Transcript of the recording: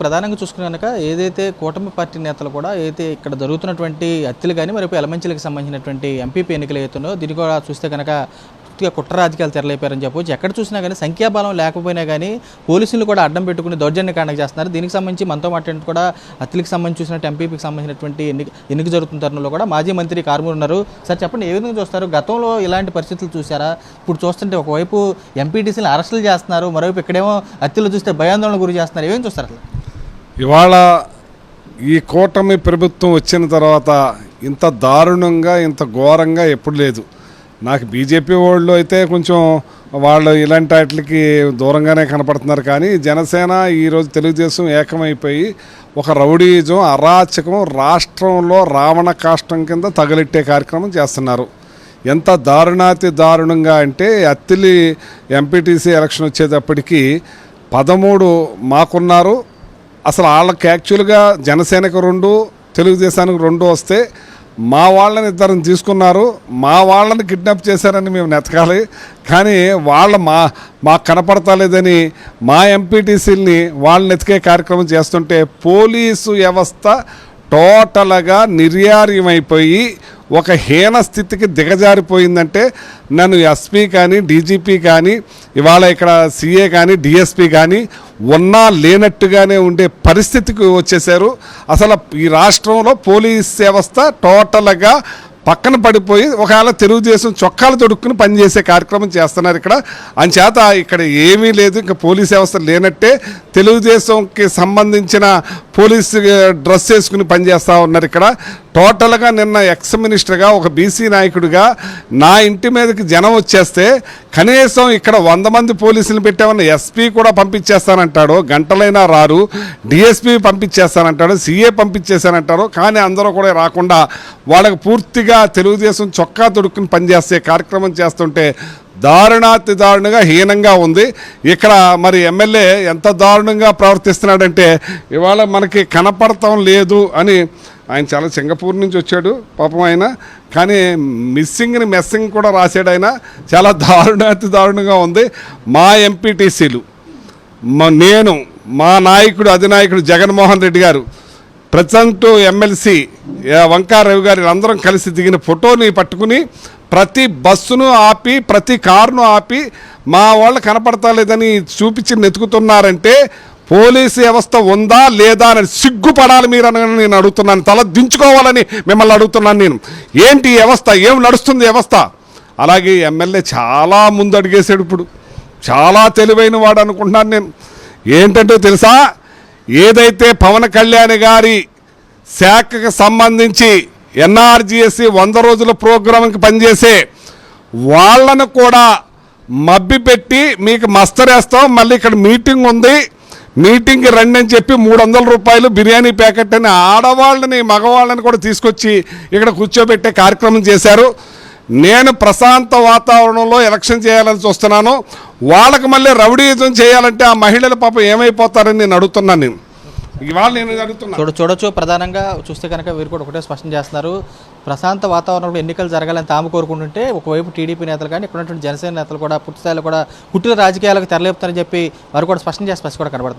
ప్రధానంగా చూసుకునే కనుక ఏదైతే కూటమి పార్టీ నేతలు కూడా ఏదైతే ఇక్కడ జరుగుతున్నటువంటి హత్యలు కానీ మరి ఎలమంచిలకు సంబంధించినటువంటి ఎంపీపీ ఎన్నికలు అవుతుందో దీన్ని కూడా చూస్తే కనుక పూర్తిగా కుట్ర రాజకీయాలు తెరలేపారని చెప్పవచ్చు. ఎక్కడ చూసినా కానీ సంఖ్యాబలం లేకపోయినా కానీ పోలీసులు కూడా అడ్డం పెట్టుకుని దౌర్జన్య కాండ చేస్తున్నారు. దీనికి సంబంధించి మనతో మాట్లాడిన కూడా హత్యలకు సంబంధించి చూసినట్టు ఎంపీపీకి సంబంధించినటువంటి ఎన్నిక జరుగుతున్న తరుణంలో కూడా మాజీ మంత్రి కారుమూరి ఉన్నారు. సార్ చెప్పండి, ఏ విధంగా చూస్తారు? గతంలో ఇలాంటి పరిస్థితులు చూసారా? ఇప్పుడు చూస్తుంటే ఒకవైపు ఎంపీటీసీలు అరెస్టులు చేస్తున్నారు, మరోవైపు ఇక్కడేమో హత్యలు చూస్తే భయాందోళన గురి చేస్తున్నారు. ఏమేమి చూస్తారు అసలు? ఇవాళ ఈ కూటమి ప్రభుత్వం వచ్చిన తర్వాత ఇంత దారుణంగా ఇంత ఘోరంగా ఎప్పుడు లేదు. నాకు బీజేపీ వాళ్ళు అయితే కొంచెం వాళ్ళు ఇలాంటి వాటికి దూరంగానే కనపడుతున్నారు, కానీ జనసేన ఈరోజు తెలుగుదేశం ఏకమైపోయి ఒక రౌడీజం అరాచకం రాష్ట్రంలో రావణ కాష్టం కింద తగలెట్టే కార్యక్రమం చేస్తున్నారు. ఎంత దారుణాతి దారుణంగా అంటే అత్తిలి ఎంపీటీసీ ఎలక్షన్ వచ్చేటప్పటికి 13 మాకున్నారు. అసలు వాళ్ళకి యాక్చువల్గా జనసేనకు 2 తెలుగుదేశానికి 2 వస్తే మా వాళ్ళని 2 తీసుకున్నారు. మా వాళ్ళని కిడ్నాప్ చేశారని మేము నెతకాలి, కానీ మాకు కనపడతలేదని మా ఎంపీటీసీలని వాళ్ళని ఎతికే కార్యక్రమం చేస్తుంటే పోలీసు వ్యవస్థ టోటల్గా నిర్యార్యమైపోయి ఒక హీన స్థితికి దిగజారిపోయిందంటే నన్ను ఎస్పీ కానీ డీజీపీ కానీ ఇవాళ ఇక్కడ సీఏ కానీ డిఎస్పీ కానీ ఉన్నా లేనట్టుగానే ఉండే పరిస్థితికి వచ్చేసారు. అసలు ఈ రాష్ట్రంలో పోలీస్ వ్యవస్థ టోటల్గా పక్కన పడిపోయి ఒకవేళ తెలుగుదేశం చొక్కాలు తొడుక్కుని పనిచేసే కార్యక్రమం చేస్తున్నారు ఇక్కడ. అంచేత ఇక్కడ ఏమీ లేదు, ఇంకా పోలీస్ వ్యవస్థ లేనట్టే. తెలుగుదేశంకి సంబంధించిన పోలీస్ డ్రెస్ వేసుకుని పనిచేస్తూ ఉన్నారు ఇక్కడ. టోటల్గా నిన్న ఎక్స్ మినిస్టర్గా ఒక బీసీ నాయకుడిగా నా ఇంటి మీదకి జనం వచ్చేస్తే కనీసం ఇక్కడ 100 మంది పోలీసులు పెట్టామన్న ఎస్పీ కూడా పంపించేస్తానంటాడు, గంటలైనా రారు. డిఎస్పీ పంపించేస్తానంటాడు, సీఏ పంపించేస్తానంటారు, కానీ అందరూ కూడా రాకుండా వాళ్ళకి పూర్తిగా తెలుగుదేశం చొక్కా తొడుక్కుని పనిచేసే కార్యక్రమం చేస్తుంటే దారుణాతి దారుణంగా హీనంగా ఉంది. ఇక్కడ మరి ఎమ్మెల్యే ఎంత దారుణంగా ప్రవర్తిస్తున్నాడంటే ఇవాళ మనకి కనపడటం లేదు అని ఆయన చాలా సింగపూర్ నుంచి వచ్చాడు పాపం ఆయన, కానీ మిస్సింగ్ని మెస్సింగ్ కూడా రాశాడు ఆయన. చాలా దారుణాతి దారుణంగా ఉంది. మా ఎంపీటీసీలు నేను మా నాయకుడు అధినాయకుడు జగన్మోహన్ రెడ్డి గారు ప్రజెంట్ ఎమ్మెల్సీ వంకారవి గారు అందరం కలిసి దిగిన ఫోటోని పట్టుకుని ప్రతి బస్సును ఆపి ప్రతి కారును ఆపి మా వాళ్ళు కనపడతలేదని చూపించి నెతుకుతున్నారంటే పోలీసు వ్యవస్థ ఉందా లేదా అని సిగ్గుపడాలి మీరు అని నేను అడుగుతున్నాను. తల దించుకోవాలని మిమ్మల్ని అడుగుతున్నాను నేను. ఏంటి వ్యవస్థ, ఏం నడుస్తుంది వ్యవస్థ? అలాగే ఎమ్మెల్యే చాలా ముందు అడిగేశాడు. ఇప్పుడు చాలా తెలివైన వాడు అనుకుంటున్నాను నేను. ఏంటంటే తెలుసా, ఏదైతే పవన్ కళ్యాణ్ గారి శాఖకు సంబంధించి ఎన్ఆర్జీఎస్సీ 100 రోజుల ప్రోగ్రాంకి పనిచేసే వాళ్ళను కూడా మభ్యపెట్టి మీకు మస్తరేస్తాం, మళ్ళీ ఇక్కడ మీటింగ్ ఉంది, మీటింగ్కి రండి అని చెప్పి 300 రూపాయలు బిర్యానీ ప్యాకెట్ అని ఆడవాళ్ళని మగవాళ్ళని కూడా తీసుకొచ్చి ఇక్కడ కూర్చోబెట్టే కార్యక్రమం చేశారు. నేను ప్రశాంత వాతావరణంలో ఎలక్షన్ చేయాలని చూస్తున్నాను. వాళ్ళకి మళ్ళీ రౌడీజం చేయాలంటే ఆ మహిళల పాపం ఏమైపోతారని నేను అడుగుతున్నాను. నేను ఇవాళ నేను అడుగుతున్నాను. చూడొచ్చు ప్రధానంగా చూస్తే కనుక వీరు కూడా ఒకటే స్పష్టం చేస్తున్నారు. ప్రశాంత వాతావరణంలో ఎన్నికలు జరగాలని తాము కోరుకుంటుంటే ఒకవైపు టీడీపీ నేతలు కానీ ఇక్కడ ఉన్నటువంటి జనసేన నేతలు కూడా పూర్తి స్థాయిలో కూడా కుట్ర రాజకీయాలకు తెరలేపుతారని చెప్పి వారు కూడా స్పష్టం చేసి కూడా కనబడుతుంది.